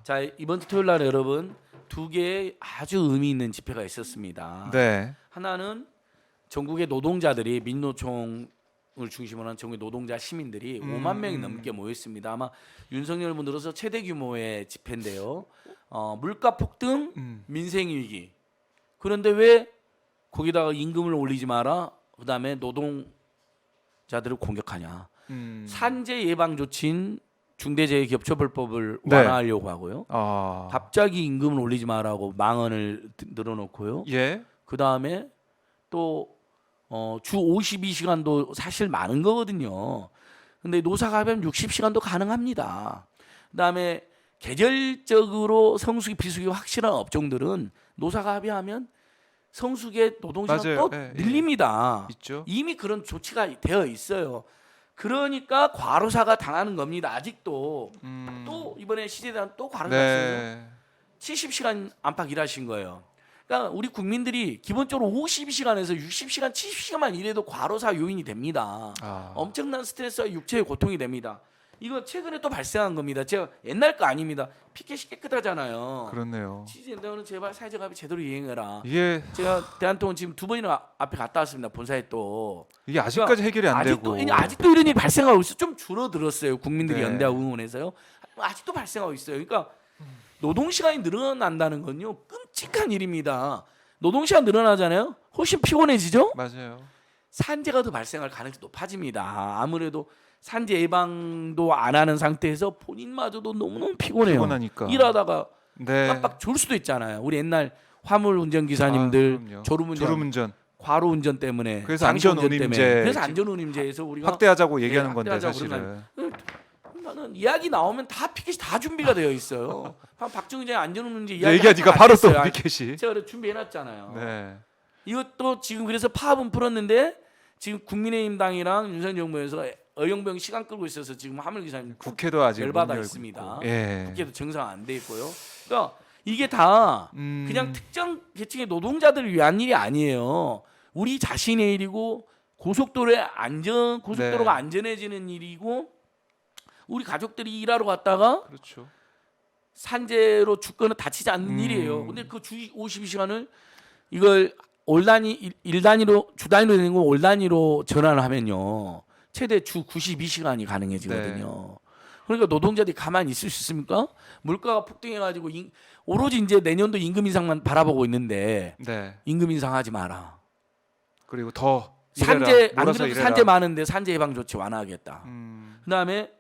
자, 이번 주 토요일 날 여러분 두 개의 아주 의미 있는 집회가 있었습니다. 네. 하나는 전국의 노동자들이 민노총을 중심으로 한 전국의 노동자 시민들이 5만 명이 넘게 모였습니다. 아마 윤석열 분으로서 최대 규모의 집회인데요. 물가 폭등, 민생 위기. 그런데 왜 거기다가 임금을 올리지 마라. 그다음에 노동자들을 공격하냐. 산재 예방 조치인 중대재해기업처벌법을 네. 완화하려고 하고요. 아. 갑자기 임금을 올리지 마라고 망언을 늘어놓고요. 예. 그 다음에 또 주 52시간도 사실 많은 거거든요. 근데 노사가 하면 60시간도 가능합니다. 그 다음에 계절적으로 성수기 비수기 확실한 업종들은 노사가 합의하면 성수기에 노동시간 맞아요. 또 예, 예. 늘립니다. 있죠. 이미 그런 조치가 되어 있어요. 그러니까 과로사가 당하는 겁니다. 아직도 또 이번에 시제대한 또 과로사 있어요. 네. 70시간 안팎 일하신 거예요. 그러니까 우리 국민들이 기본적으로 52시간에서 60시간, 70시간만 일해도 과로사 요인이 됩니다. 아. 엄청난 스트레스와 육체의 고통이 됩니다. 이거 최근에 또 발생한 겁니다. 제가 옛날 거 아닙니다. 피켓이 깨끗하잖아요. 그렇네요. 시제대는 제발 사회적 합의 제대로 이행해라. 이게 제가 대한통운 지금 두 번이나 앞에 갔다 왔습니다. 본사에 또. 이게 아직까지 해결이 안 아직도, 되고. 아직도 이런 일이 발생하고 있어. 좀 줄어들었어요. 국민들이 네. 연대하고 응원해서요. 아직도 발생하고 있어요. 그러니까 노동 시간이 늘어난다는 건요 끔찍한 일입니다. 노동 시간 늘어나잖아요. 훨씬 피곤해지죠. 맞아요. 산재가 더 발생할 가능성이 높아집니다. 아무래도 산재 예방도 안 하는 상태에서 본인마저도 너무너무 피곤해요. 피곤하니까. 일하다가 네. 깜빡 졸 수도 있잖아요. 우리 옛날 화물 운전 기사님들 그럼요. 졸음운전, 졸음운전 과로 운전 때문에, 그래서 장시 운전 안전운임제 때문에. 그래서 안전운임제에서 우리가 확대하자고 얘기하는 네, 건데 확대하자고 사실은. 나는 이야기 나오면 다 피켓이 다 준비가 되어 있어요. 박정희 장 안전운임제 이야기 얘기가 네가 바로 또 했어요. 피켓이. 제가 그래 준비해놨잖아요. 네. 이것도 지금 그래서 파업은 풀었는데 지금 국민의힘당이랑 윤석열 정부에서 어영부영 시간 끌고 있어서 지금 화물기사님 국회도 아직 못 열받아 열고 있습니다. 있고. 예. 국회도 정상 안 돼 있고요. 그러니까 이게 다 그냥 특정 계층의 노동자들을 위한 일이 아니에요. 우리 자신의 일이고 고속도로가 네. 안전해지는 일이고 우리 가족들이 일하러 갔다가 그렇죠. 산재로 죽거나 다치지 않는 일이에요. 근데 그 주 52시간을 이걸 일 단위로 주 단위로 되는 거 올 단위로 전환을 하면요. 최대 주 92시간이 가능해지거든요. 그러니까 노동자들이 가만히 있을 수 있습니까? 물가가 폭등해 가지고 오로지 이제 내년도 임금 인상만 바라보고 있는데 네. 임금 인상하지 마라. 그리고 더 산재 일해라. 안 몰아서 그래도 일해라. 산재 많은데 산재 예방 조치 완화하겠다. 음. 그다음에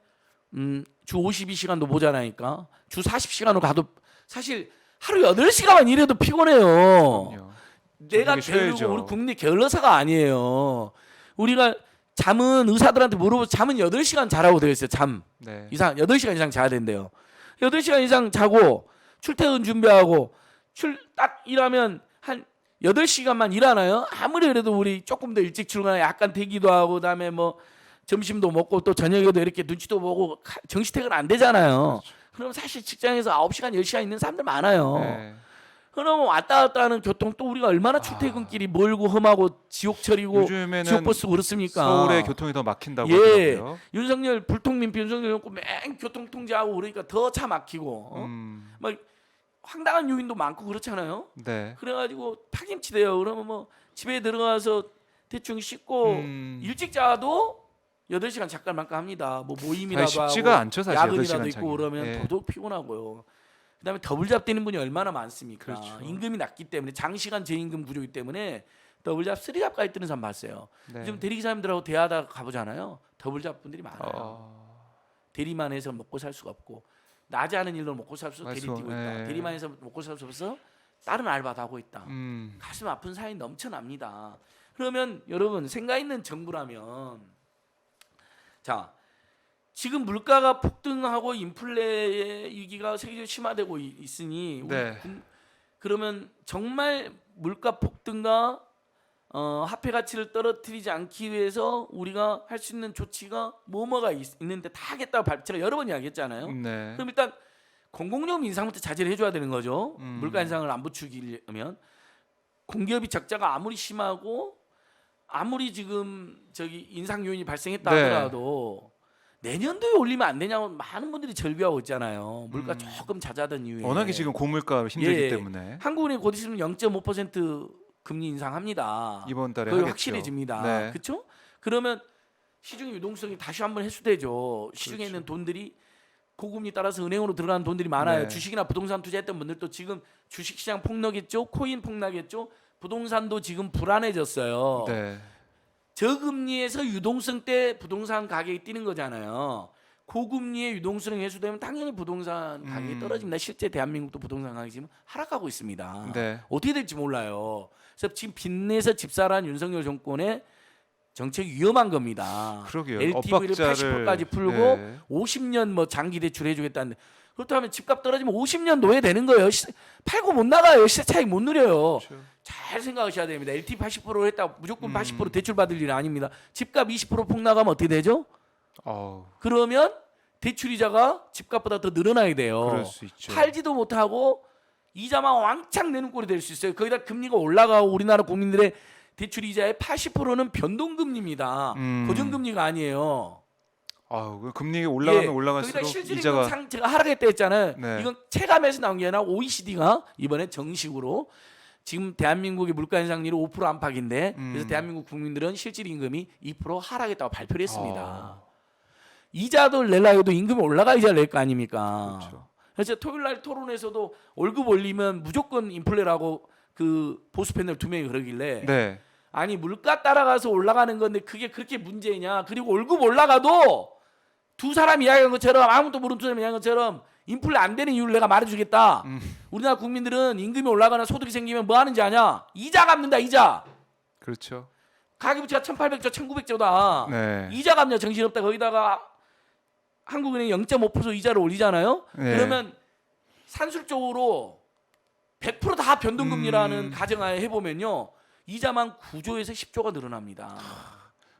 주 52시간도 모자라니까 주 40시간으로 가도 사실 하루 8시간만 일해도 피곤해요. 그럼요. 내가 저녁에 게으르고 쉬어야죠. 우리 국민이 게을러서가 아니에요. 우리가 잠은 의사들한테 물어보면 잠은 8시간 자라고 되어 있어요. 잠 네. 이상 8시간 이상 자야 된대요. 8시간 이상 자고 출퇴근 준비하고 딱 일하면 한 8시간만 일하나요? 아무리 그래도 우리 조금 더 일찍 출근하면 약간 대기도 하고 그다음에 뭐 점심도 먹고 또 저녁에도 이렇게 눈치도 보고 정시 퇴근 안 되잖아요. 그럼 사실 직장에서 9시간 10시간 있는 사람들 많아요. 네. 그러면 왔다 갔다 하는 교통 또 우리가 얼마나 출퇴근길이 멀고 험하고 지옥철이고 요즘에는 지옥버스 그렇습니까? 서울의 교통이 더 막힌다고 예. 하더라고요. 윤석열 불통민피 윤석열 놓고 맨 교통 통제하고 그러니까 더 차 막히고 막 황당한 요인도 많고 그렇잖아요. 네. 그래가지고 파김치돼요. 그러면 뭐 집에 들어가서 대충 씻고 일찍 자도 8시간 잠깐만까 합니다. 뭐 모임이라도 아니, 쉽지가 하고 않죠, 사실 야근이라도 8시간 있고 자기는. 그러면 예. 더더욱 피곤하고요. 그다음에 더블잡 되는 분이 얼마나 많습니까? 그렇죠. 임금이 낮기 때문에 장시간 저임금 구조이기 때문에 더블잡, 쓰리잡까지 뜨는 사람 봤어요. 네. 요즘 대리기사님들하고 대하다 가보잖아요. 더블잡 분들이 많아요. 대리만 해서 먹고 살 수가 없고 낮에 하는 일로 먹고 살 수 없어 대리 맞소. 뛰고 있다. 예. 대리만 해서 먹고 살 수 없어 다른 알바도 하고 있다. 음. 가슴 아픈 사연이 넘쳐납니다. 그러면 여러분 생각 있는 정부라면 자 지금 물가가 폭등하고 인플레의 위기가 세계적으로 심화되고 있으니 네. 그러면 정말 물가 폭등과 화폐 가치를 떨어뜨리지 않기 위해서 우리가 할 수 있는 조치가 뭐가 있는데 다 하겠다고 제가 여러 번 이야기했잖아요. 네. 그럼 일단 공공요금 인상부터 자제를 해줘야 되는 거죠. 물가 인상을 안 부추기려면 공기업이 적자가 아무리 심하고 아무리 지금 인상 요인이 발생했다 네. 하더라도 내년도에 올리면 안 되냐고 많은 분들이 절비하고 있잖아요. 물가 조금 잦아든 이유에. 워낙에 지금 고물가 힘들기 예. 때문에 한국은행 곧 있으면 0.5% 금리 인상합니다. 이번 달에 거의 하겠죠. 확실해집니다. 네. 그렇죠? 그러면 시중의 유동성이 다시 한번 해소되죠. 시중에 그렇죠. 있는 돈들이 고금리 따라서 은행으로 들어가는 돈들이 많아요. 네. 주식이나 부동산 투자했던 분들도 지금 주식시장 폭락했죠. 코인 폭락했죠. 부동산도 지금 불안해졌어요. 네. 저금리에서 유동성 때 부동산 가격이 뛰는 거잖아요. 고금리의 유동성이 해소되면 당연히 부동산 가격이 떨어집니다. 실제 대한민국도 부동산 가격이 지금 하락하고 있습니다. 네. 어떻게 될지 몰라요. 그래서 지금 빚내서 집사란 윤석열 정권의 정책이 위험한 겁니다. 그러게요. LTV를 엇박자를 80%까지 풀고 네. 50년 뭐 장기 대출 해주겠다는데 그렇다면 집값 떨어지면 50년 노예 되는 거예요. 팔고 못 나가요. 시세 차익 못 누려요. 그렇죠. 잘 생각하셔야 됩니다. LTV 80%를 했다 무조건 80% 대출 받을 일은 아닙니다. 집값 20% 폭락하면 어떻게 되죠? 어우, 그러면 대출이자가 집값보다 더 늘어나야 돼요. 그럴 수 있죠. 팔지도 못하고 이자만 왕창 내는 꼴이 될 수 있어요. 거기다 금리가 올라가고 우리나라 국민들의 대출 이자의 80%는 변동금리입니다. 고정금리가 아니에요. 아우, 그 금리가 올라가면 예, 올라갈수록 거기다 실질임금 이자가 제가 하락했다 했잖아요. 네. 이건 체감에서 나온 게 아니라 OECD가 이번에 정식으로 지금 대한민국의 물가 인상률이 5% 안팎인데 그래서 대한민국 국민들은 실질임금이 2% 하락했다고 발표를 했습니다. 이자도 내려고 도 임금이 올라가 이자를 낼 거 아닙니까? 그렇죠. 그래서 토요일 날 토론에서도 월급 올리면 무조건 인플레라고 그 보수 패널 2명이 그러길래 네. 아니 물가 따라가서 올라가는 건데 그게 그렇게 문제냐? 그리고 월급 올라가도 두 사람 이야기한 것처럼 아무도 모르는 두 사람 이야기한 것처럼 인플레 안 되는 이유를 내가 말해주겠다. 우리나라 국민들은 임금이 올라가나 소득이 생기면 뭐 하는지 아냐? 이자 갚는다 이자. 그렇죠. 가계부채가 1,800조, 1,900조다. 네. 이자 갚냐 정신없다. 거기다가 한국은행이 0.5% 이자를 올리잖아요. 네. 그러면 산술적으로 100%다 변동금리라는 가정하에 해보면요. 이자만 9조에서 10조가 늘어납니다.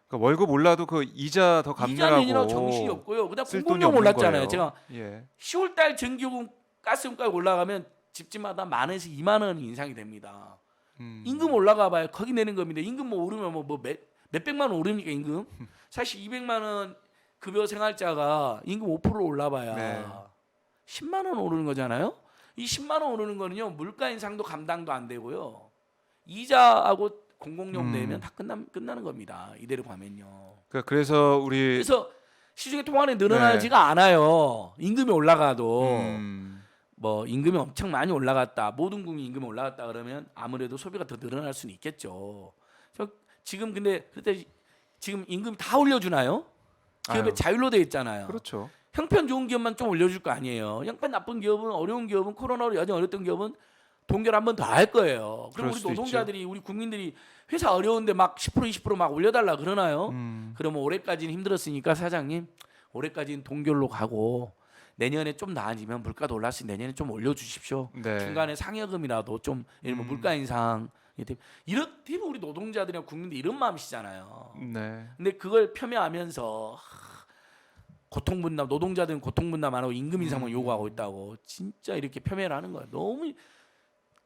그러니까 월급 올라도 그 이자 더 이자 갚느라고 내느라 정신이 없고요. 그다음 쓸 돈이 공급용 없는 올랐잖아요. 거예요. 제가 예. 10월달 전기요금 가스요금까지 올라가면 집집마다 10,000원에서 20,000원 인상이 됩니다. 임금 올라가봐요. 거기 내는 겁니다. 임금 뭐 오르면 뭐 몇백만 원 오릅니까 임금? 사실 200만 원 급여 생활자가 임금 5% 올라봐야 네. 10만 원 오르는 거잖아요. 이 10만 원 오르는 거는요 물가 인상도 감당도 안 되고요. 이자하고 공공요금 내면 다 끝나는 겁니다. 이대로 가면요. 그러니까 그래서 우리 그래서 시중에 통화는 늘어나지가 않아요. 임금이 올라가도 음, 뭐 임금이 엄청 많이 올라갔다. 모든 국민 임금이 올라갔다 그러면 아무래도 소비가 더 늘어날 수는 있겠죠. 지금 근데 그때 지금 임금 다 올려주나요? 기업에 아유. 자율로 돼 있잖아요. 그렇죠. 형편 좋은 기업만 좀 올려줄 거 아니에요. 형편 나쁜 기업은 어려운 기업은 코로나로 여전히 어렸던 기업은 동결 한 번 더 할 거예요. 그럴 그럼 우리 수도 노동자들이 우리 국민들이 회사 어려운데 막 10% 20%막 올려달라 그러나요? 그러면 올해까지는 힘들었으니까 사장님 올해까지는 동결로 가고 내년에 좀 나아지면 물가도 올랐으니 내년에 좀 올려주십시오. 네. 중간에 상여금이라도 좀 예를 들면 물가 인상 이런 우리 노동자들이나 국민들 이런 마음이시잖아요. 네. 근데 그걸 폄훼하면서 고통 분담 노동자들은 고통 분담 안 하고 임금 인상만 요구하고 있다고 진짜 이렇게 폄훼를 하는 거예요. 너무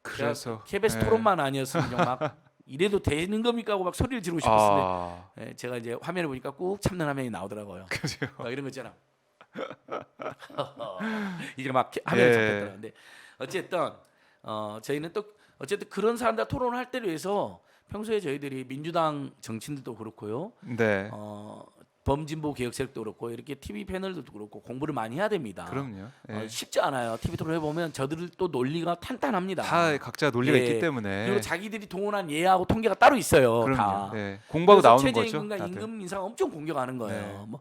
그래서 KBS 네. 토론만 아니었으면 막 이래도 되는 겁니까 하고 막 소리를 지르고 싶었는데 아, 예, 제가 이제 화면을 보니까 꾹 참는 화면이 나오더라고요. 그죠. 막 이런 거 있잖아. 이제 막 화면에 예. 잡혔더라고요. 근데 어쨌든 저희는 또 어쨌든 그런 사람들 토론을 할 때를 위해서 평소에 저희들이 민주당 정치인들도 그렇고요. 네. 범진보 개혁 세력도 그렇고 이렇게 TV 패널들도 그렇고 공부를 많이 해야 됩니다. 그럼요. 예. 쉽지 않아요. TV 토론 해보면 저들 또 논리가 탄탄합니다. 다 각자 논리가 예. 있기 때문에 그리고 자기들이 동원한 예하고 통계가 따로 있어요. 그럼요. 다. 예. 공부하고 그래서 나오는 거죠. 최저임금과 다들. 임금 인상 엄청 공격하는 거예요. 네. 뭐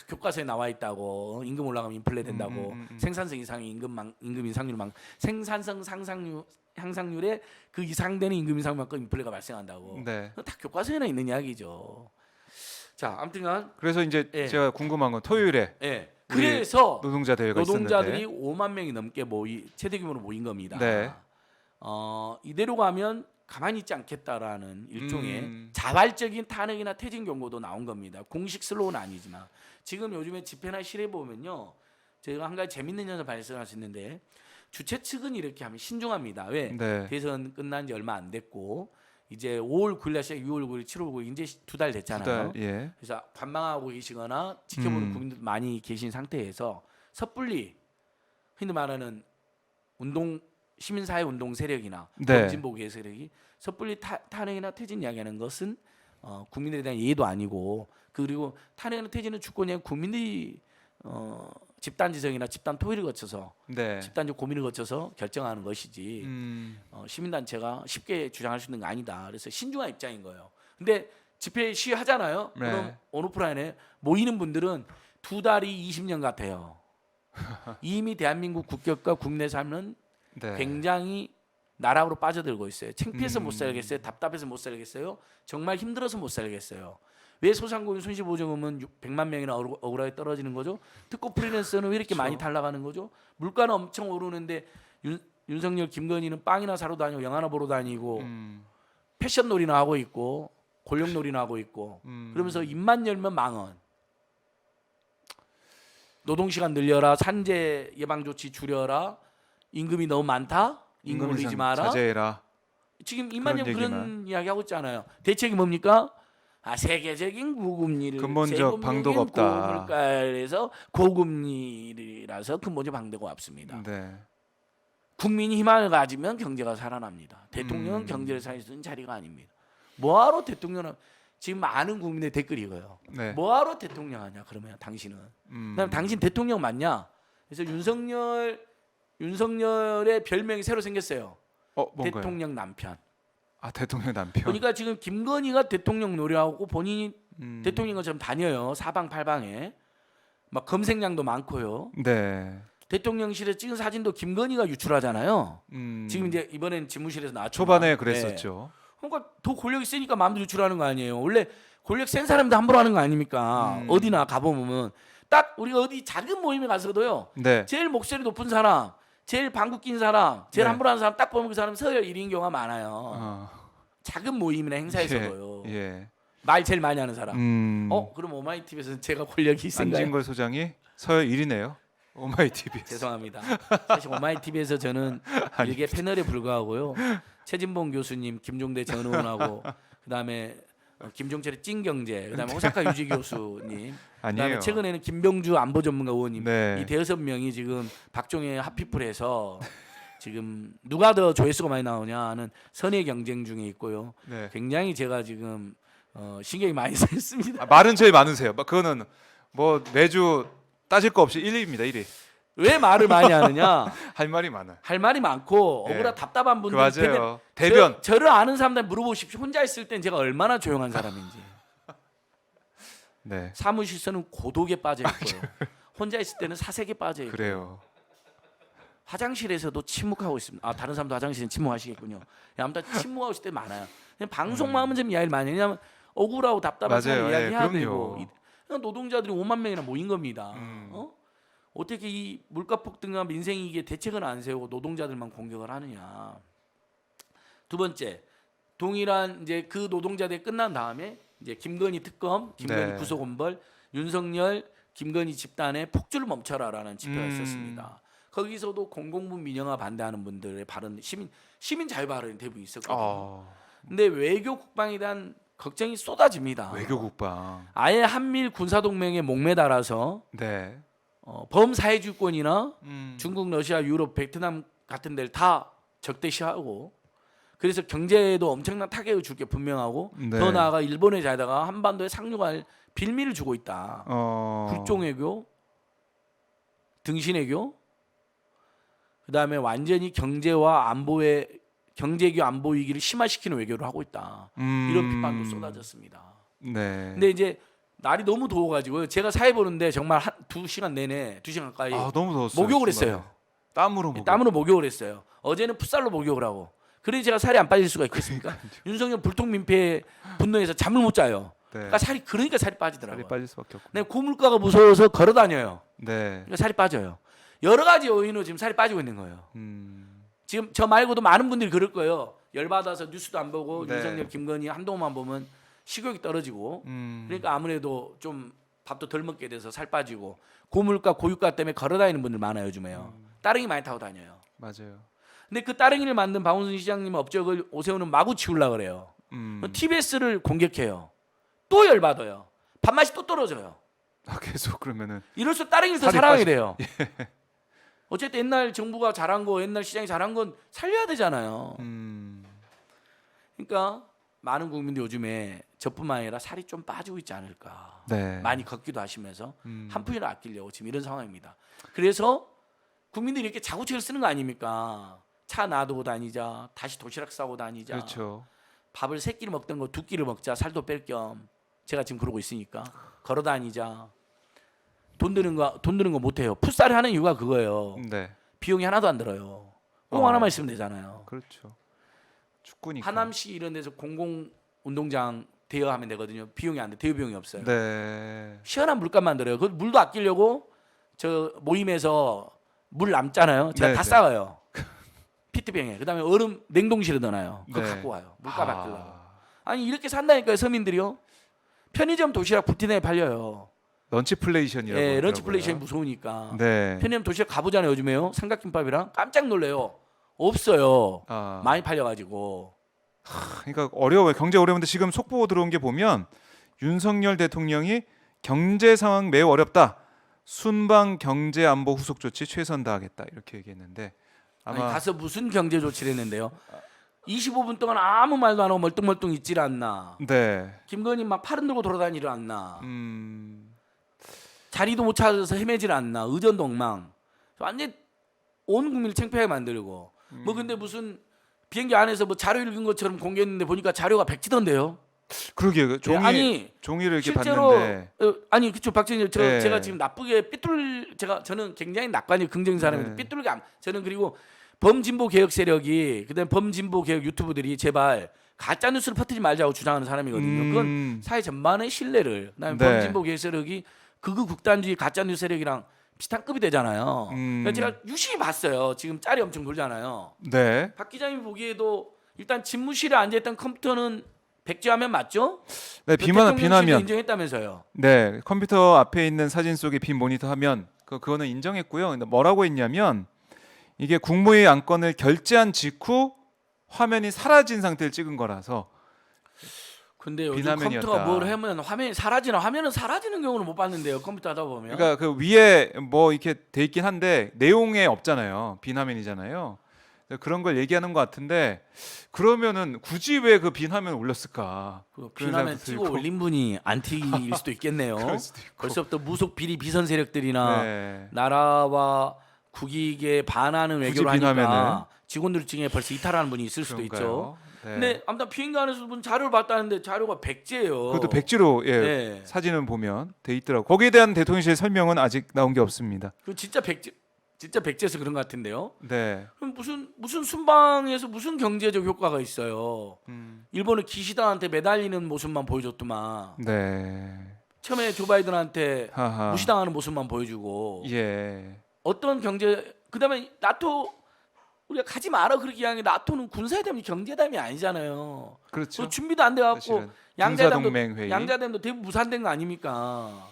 교과서에 나와 있다고 임금 올라가면 인플레 된다고 생산성 이상의 임금 인상률만 생산성 향상률에 그 이상되는 임금 인상만큼 인플레가 발생한다고. 네. 다 교과서에나 있는 이야기죠. 자, 아무튼간 그래서 이제 예. 제가 궁금한 건 토요일에 예. 우리 그래서 노동자 대회가 노동자들이 있었는데 5만 명이 넘게 최대 규모로 모인 겁니다. 네. 이대로 가면 가만히 있지 않겠다라는 일종의 음. 자발적인 탄핵이나 퇴진 경고도 나온 겁니다. 공식 슬로우는 아니지만 지금 요즘에 집회나 실에 보면요, 제가 한 가지 재밌는 현상 발생할 수 있는데 주최 측은 이렇게 하면 신중합니다. 왜? 네. 대선 끝난 지 얼마 안 됐고 이제 5월 9일 시작 6월 9일, 7월 9일 이제 2달 됐잖아요. 예. 그래서 관망하고 계시거나 지켜보는 국민들 많이 계신 상태에서 섣불리 흔히 말하는 운동 시민사회 운동 세력이나 네. 범진보계 세력이 섣불리 탄핵이나 퇴진 이야기하는 것은 국민들에 대한 예의도 아니고, 그리고 탄핵이나 퇴진은 주권이 아니라 국민들이 집단 지성이나 집단 토의를 거쳐서 네. 집단적 고민을 거쳐서 결정하는 것이지 시민단체가 쉽게 주장할 수 있는 게 아니다. 그래서 신중한 입장인 거예요. 근데 집회 시위하잖아요. 네. 그럼 온오프라인에 모이는 분들은 2달이 20년 같아요. 이미 대한민국 국격과 국내 삶은 네. 굉장히 나락으로 빠져들고 있어요. 창피해서 못 살겠어요. 답답해서 못 살겠어요. 정말 힘들어서 못 살겠어요. 왜 소상공인 손실보증금은 100만 명이나 억울하게 떨어지는 거죠? 특고 프리랜서는 왜 이렇게 많이 탈락하는 거죠? 물가는 엄청 오르는데 윤석열, 김건희는 빵이나 사러 다니고 영화나 보러 다니고 패션놀이나 하고 있고 권력놀이나 하고 있고 그러면서 입만 열면 망언. 노동시간 늘려라, 산재 예방조치 줄여라, 임금이 너무 많다, 임금 올리지 마라. 자제해라. 지금 입만 열면 그런 그런 이야기 하고 있잖아요. 대책이 뭡니까? 세계적인 고금리를 근본적 세금적인 방도가 없다. 고물가에서 고금리라서 근본적 방도가 없습니다. 네. 국민이 희망을 가지면 경제가 살아납니다. 대통령은 경제를 살릴 수 있는 자리가 아닙니다. 뭐하러 대통령은 지금 많은 국민의 댓글이 이거예요. 네. 뭐하러 대통령 하냐? 그러면 당신은. 그다음 당신 대통령 맞냐? 그래서 윤석열의 별명이 새로 생겼어요. 뭔가요? 대통령 남편. 대통령 남편. 그러니까 지금 김건희가 대통령 노래하고 본인이 대통령 것처럼 다녀요. 사방팔방에. 막 검색량도 많고요. 네. 대통령실에 찍은 사진도 김건희가 유출하잖아요. 지금 이제 이번엔 집무실에서 나왔죠. 초반에 그랬었죠. 그러니까 더 권력이 세니까 마음대로 유출하는 거 아니에요. 원래 권력 센 사람도 함부로 하는 거 아닙니까? 어디나 가보면 딱 우리가 어디 작은 모임에 가서도요. 네. 제일 목소리 높은 사람, 제일 방귀 낀 사람, 제일 네. 함부로 하는 사람 딱 보면 그 사람 서열 1위인 경우가 많아요. 작은 모임이나 행사에서도요. 예. 말 제일 많이 하는 사람. 음. 그럼 오마이TV에서 제가 권력이 있을까요? 안진걸 소장이 서열 1위네요. 오마이TV. 죄송합니다. 사실 오마이TV에서 저는 일개 패널에 불과하고요. 최진봉 교수님, 김종대 전 의원하고 그다음에 김종철의 찐경제, 그다음에 호사카 유지 교수님, 그다음에 아니에요. 최근에는 김병주 안보 전문가 의원님, 네. 이 대여섯 명이 지금 박종혜 핫피플에서 지금 누가 더 조회수가 많이 나오냐 하는 선의 경쟁 중에 있고요. 네. 굉장히 제가 지금 신경이 많이 쓰였습니다. 말은 제일 많으세요. 그거는 뭐 매주 따질 거 없이 1위입니다. 1위. 왜 말을 많이 하느냐? 할 말이 많아요. 할 말이 많고 예. 억울하 답답한 분들 맞아요. 대변. 저를 아는 사람들 물어보십시오. 혼자 있을 땐 제가 얼마나 조용한 사람인지. 네. 사무실에서는 고독에 빠져 있고요. 혼자 있을 때는 사색에 빠져 있고. 그래요. 화장실에서도 침묵하고 있습니다. 다른 사람도 화장실은 침묵하시겠군요. 아무튼 침묵하고 있을 때 많아요. 그냥 방송만 하면 좀 이야기를 많이 해요. 왜냐하면 억울하고 답답한 맞아요. 사람 이야기해야 그럼요. 되고. 노동자들이 5만 명이나 모인 겁니다. 어떻게 이 물가 폭등과 민생 이익에 대책은 안 세우고 노동자들만 공격을 하느냐. 두 번째, 동일한 이제 그 노동자들이 끝난 다음에 이제 김건희 특검, 김건희 네. 구속원벌, 윤석열, 김건희 집단의 폭주를 멈춰라라는 집회가 있었습니다. 거기서도 공공분 민영화 반대하는 분들의 발언, 시민 자유 발언이 대부분 있었거든요. 근데 외교 국방에 대한 걱정이 쏟아집니다. 외교국방. 아예 한미일 군사 동맹에 목매달아서 네. 범사회주권이나 중국, 러시아, 유럽, 베트남 같은 데를 다 적대시하고 그래서 경제에도 엄청난 타격을 줄 게 분명하고 네. 더 나아가 일본에 자다가 한반도에 상륙할 빌미를 주고 있다. 굴종외교, 등신외교, 그다음에 완전히 경제와 안보의 경제교 안보 위기를 심화시키는 외교를 하고 있다. 이런 비판도 쏟아졌습니다. 네. 근데 이제 날이 너무 더워가지고요. 제가 사회 보는데 정말 2시간 내내 2시간 가까이 너무 더웠어요. 목욕을 했어요. 땀으로 목욕. 땀으로 목욕을 했어요. 어제는 풋살로 목욕을 하고. 그래서 제가 살이 안 빠질 수가 있겠습니까? 윤석열 불통민폐 분노해서 잠을 못 자요. 네. 그러니까 살이 빠지더라고요. 살이 빠질 수밖에 없고. 내가 고물가가 무서워서 걸어 다녀요. 네. 그러니까 살이 빠져요. 여러 가지 요인으로 지금 살이 빠지고 있는 거예요. 지금 저 말고도 많은 분들이 그럴 거예요. 열받아서 뉴스도 안 보고 네. 윤석열, 김건희 한동훈만 보면 식욕이 떨어지고 그러니까 아무래도 좀 밥도 덜 먹게 돼서 살 빠지고 고물가, 고유가 때문에 걸어 다니는 분들 많아요 요즘에요. 따릉이 많이 타고 다녀요. 맞아요. 근데 그 따릉이를 만든 박원순 시장님 업적을 오세훈은 마구 치우려고 그래요. TBS를 공격해요. 또 열받아요. 밥맛이 또 떨어져요. 계속 그러면은 이럴수록 다른 길 더 살이 사랑하게 빠지- 돼요. 어쨌든 옛날 정부가 잘한 거, 옛날 시장이 잘한 건 살려야 되잖아요. 그러니까 많은 국민들 요즘에 저뿐만 아니라 살이 좀 빠지고 있지 않을까. 네. 많이 걷기도 하시면서 한 푼이라도 아끼려고 지금 이런 상황입니다. 그래서 국민들이 이렇게 자구책을 쓰는 거 아닙니까? 차 놔두고 다니자, 다시 도시락 싸고 다니자, 그렇죠. 밥을 세 끼를 먹던 거 두 끼를 먹자, 살도 뺄 겸. 제가 지금 그러고 있으니까 걸어 다니자. 돈 드는 거 못해요. 풋살을 하는 이유가 그거예요. 네. 비용이 하나도 안 들어요. 공 하나만 있으면 되잖아요. 그렇죠. 축구니까. 하남시 이런 데서 공공 운동장 대여하면 되거든요. 비용이 안 돼. 대여 비용이 없어요. 네. 시원한 물값만 들어요. 그 물도 아끼려고 저 모임에서 물 남잖아요. 제가 네, 다 네. 싸와요. 피트병에. 그다음에 얼음 냉동실에 넣어놔요. 그거 네. 갖고 와요. 물값 아끼려고. 아니 이렇게 산다니까요. 서민들이요. 편의점 도시락 부티내에 팔려요. 런치플레이션이라고. 예, 하더라고요. 런치플레이션이 무서우니까. 네. 편의점 도시락 가보잖아요. 요즘에요. 삼각김밥이랑 깜짝 놀래요. 없어요. 아, 많이 팔려가지고. 그러니까 어려워요. 경제 어려운데 지금 속보 들어온 게 보면 윤석열 대통령이 경제 상황 매우 어렵다. 순방 경제 안보 후속 조치 최선 다하겠다 이렇게 얘기했는데 아니, 아마 가서 무슨 경제 조치를 했는데요. 25분 동안 아무 말도 안 하고 멀뚱멀뚱 있질 않나. 네. 김건희 막 팔은 들고 돌아다니질 않나. 음, 자리도 못 찾아서 헤매질 않나. 의전도 엉망. 완전 온 국민을 창피하게 만들고. 뭐 근데 무슨 비행기 안에서 뭐 자료 읽은 것처럼 공개했는데 보니까 자료가 백지던데요. 그러게요. 종이 네, 아니 종이를 이렇게 실제로 봤는데 아니 그쵸 박진희 네. 제가 지금 나쁘게 저는 굉장히 낙관이 긍정적인 사람인데 네. 삐뚤게 저는 그리고 범진보 개혁 세력이 그다음 범진보 개혁 유튜브들이 제발 가짜 뉴스를 퍼뜨리지 말자고 주장하는 사람이거든요. 그건 사회 전반의 신뢰를 그다음에 네. 범진보 개혁 세력이 극우 극단주의 가짜 뉴스 세력이랑 비슷한 급이 되잖아요. 그러니까 제가 유심히 봤어요. 지금 짤이 엄청 돌잖아요. 네. 박 기자님이 보기에도 일단 집무실에 앉아있던 컴퓨터는 백지화면 맞죠? 네, 대통령실도 비나면. 인정했다면서요. 네, 컴퓨터 앞에 있는 사진 속에 빈 모니터 화면 그거는 인정했고요. 근데 뭐라고 했냐면 이게 국무회의 안건을 결재한 직후 화면이 사라진 상태를 찍은 거라서 근데 요즘 비나면이었다. 컴퓨터가 뭘 하면 화면이 사라지나 화면은 사라지는 경우는 못 봤는데요. 컴퓨터 하다 보면. 그러니까 그 위에 뭐 이렇게 돼 있긴 한데 내용에 없잖아요. 비나면이잖아요. 그런 걸 얘기하는 것 같은데 그러면은 굳이 왜 그 빈화면 올렸을까? 그 그런 비나면 생각도 찍어 들고. 올린 분이 안티일 수도 있겠네요. 그럴 수도 있고. 벌써부터 무속 비리 비선 세력들이나 네. 나라와 국익에 반하는 굳이 외교를 하니까 비나면을. 직원들 중에 벌써 이탈하는 분이 있을 수도 있죠. 그런가요? 네. 근데 아무튼 비행기 안에서 본 자료를 봤다는데 자료가 백지예요. 그것도 백지로 예, 네. 사진을 보면 돼 있더라고. 거기에 대한 대통령실 설명은 아직 나온 게 없습니다. 그 진짜 백지에서 그런 것 같은데요. 네. 그럼 무슨 순방에서 무슨 경제적 효과가 있어요. 음. 일본은 기시다한테 매달리는 모습만 보여줬더만 네. 처음에 조 바이든한테 하하. 무시당하는 모습만 보여주고 예. 어떤 경제 그다음에 나토 우리가 가지 마라 그렇게 이야기하는 게 나토는 군사회담이 경제담이 아니잖아요. 그렇죠. 그 준비도 안 돼갖고 사실은 양자담도 군사동맹 회의 대부분 무산된 거 아닙니까?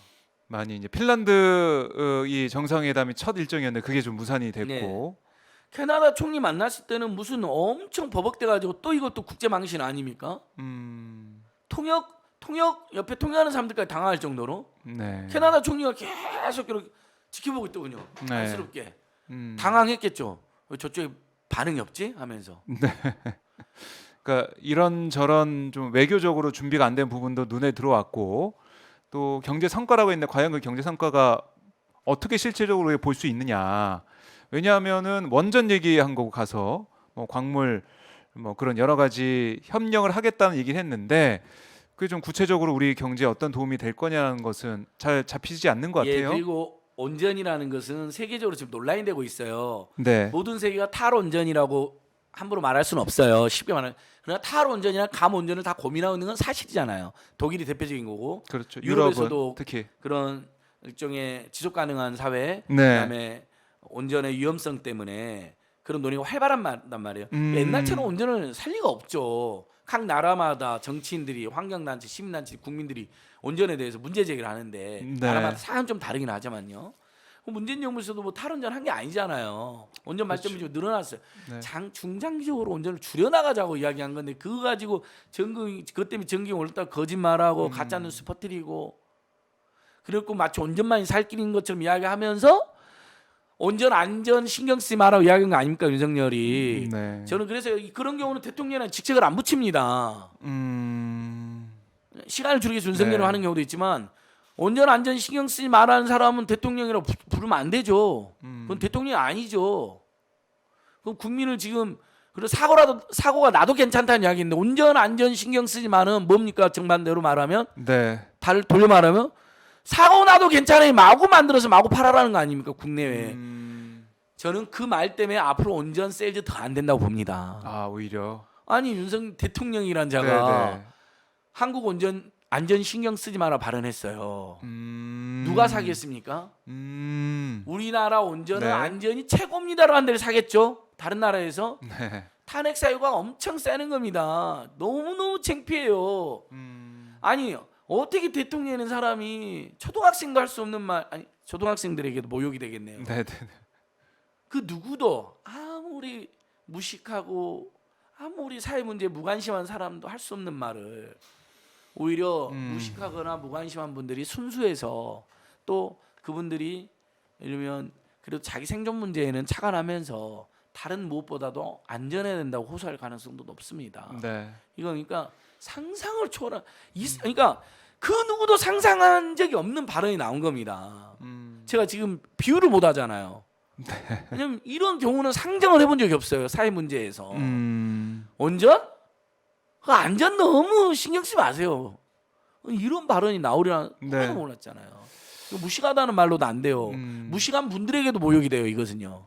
많이 이제 핀란드 이 정상회담이 첫 일정이었는데 그게 좀 무산이 됐고 네. 캐나다 총리 만났을 때는 무슨 엄청 버벅대가지고 또 이것도 국제망신 아닙니까? 통역 옆에 통역하는 사람들까지 당할 정도로 네. 캐나다 총리가 계속 이렇게 지켜보고 있더군요. 네. 안쓰럽게 음. 당황했겠죠. 왜 저쪽에 반응이 없지? 하면서. 그러니까 이런 저런 좀 외교적으로 준비가 안 된 부분도 눈에 들어왔고 또 경제 성과라고 했는데 과연 그 경제 성과가 어떻게 실질적으로 볼 수 있느냐. 왜냐하면은 원전 얘기한 거고 가서 뭐 광물 뭐 그런 여러 가지 협력을 하겠다는 얘기를 했는데 그게 좀 구체적으로 우리 경제에 어떤 도움이 될 거냐는 것은 잘 잡히지 않는 것 예, 같아요. 그리고 온전이라는 것은 세계적으로 지금 논란이 되고 있어요. 네. 모든 세계가 탈온전이라고 함부로 말할 수는 없어요. 쉽게 말하면. 그러나 탈온전이나 감온전을 다 고민하고 있는 건 사실이잖아요. 독일이 대표적인 거고 그렇죠. 유럽에서도 유럽은 특히 그런 일종의 지속 가능한 사회, 네. 그다음에 온전의 위험성 때문에 그런 논의가 활발한 말이에요. 옛날처럼 온전을 살 리가 없죠. 각 나라마다 정치인들이, 환경단체, 시민단체, 국민들이 온전에 대해서 문제 제기를 하는데 네. 나라마다 사안 좀 다르긴 하지만요. 문재인 정부에서도 뭐 탈원전 한 게 아니잖아요. 온전 발전이 좀 늘어났어요. 네. 중장기적으로 온전을 줄여나가자고 이야기한 건데 그거 가지고 전기 그것 때문에 전기 올랐다 거짓말하고 가짜 뉴스 퍼뜨리고 그리고 마치 온전만이 살 길인 것처럼 이야기하면서 온전 안전 신경 쓰지 마라고 이야기한 거 아닙니까 윤석열이. 네. 저는 그래서 그런 경우는 대통령한테 직책을 안 붙입니다. 시간을 줄이기 위해서 윤석열을 네. 하는 경우도 있지만 온전 안전 신경 쓰지 말라는 사람은 대통령이라고 부르면 안 되죠. 그건 대통령이 아니죠. 그럼 국민을 지금 그리고 사고가 나도 괜찮다는 이야기인데 온전 안전 신경 쓰지 마는 뭡니까 정반대로 말하면 네. 돌려 말하면 사고 나도 괜찮아요 마구 만들어서 마구 팔아라는 거 아닙니까 국내외. 저는 그 말 때문에 앞으로 온전 세일즈 더 안 된다고 봅니다. 아 오히려. 아니 윤석 대통령이란 자가 네. 한국 온전 안전 신경 쓰지 마라 발언했어요. 누가 사겠습니까? 우리나라 온전은 네. 안전이 최고입니다라고 한 데를 사겠죠. 다른 나라에서 네. 탄핵 사유가 엄청 세는 겁니다. 너무너무 창피해요. 아니 어떻게 대통령이라는 사람이 초등학생도 할 수 없는 말 아니 초등학생들에게도 모욕이 되겠네요. 네. 네. 그 누구도 아무리 무식하고 아무리 사회 문제에 무관심한 사람도 할 수 없는 말을 오히려 무식하거나 무관심한 분들이 순수해서 또 그분들이 예를 들면 그래도 자기 생존 문제에는 착안하면서 다른 무엇보다도 안전해야 된다고 호소할 가능성도 높습니다. 네. 이거 그러니까 상상을 초월한 그러니까 그 누구도 상상한 적이 없는 발언이 나온 겁니다. 제가 지금 비유를 못 하잖아요. 왜냐면 이런 경우는 상정을 해본 적이 없어요. 사회 문제에서. 온전? 그 안전 너무 신경 쓰지 마세요. 이런 발언이 나오려나 네. 몰랐잖아요. 이거 무식하다는 말로도 안 돼요. 무식한 분들에게도 모욕이 돼요. 이것은요.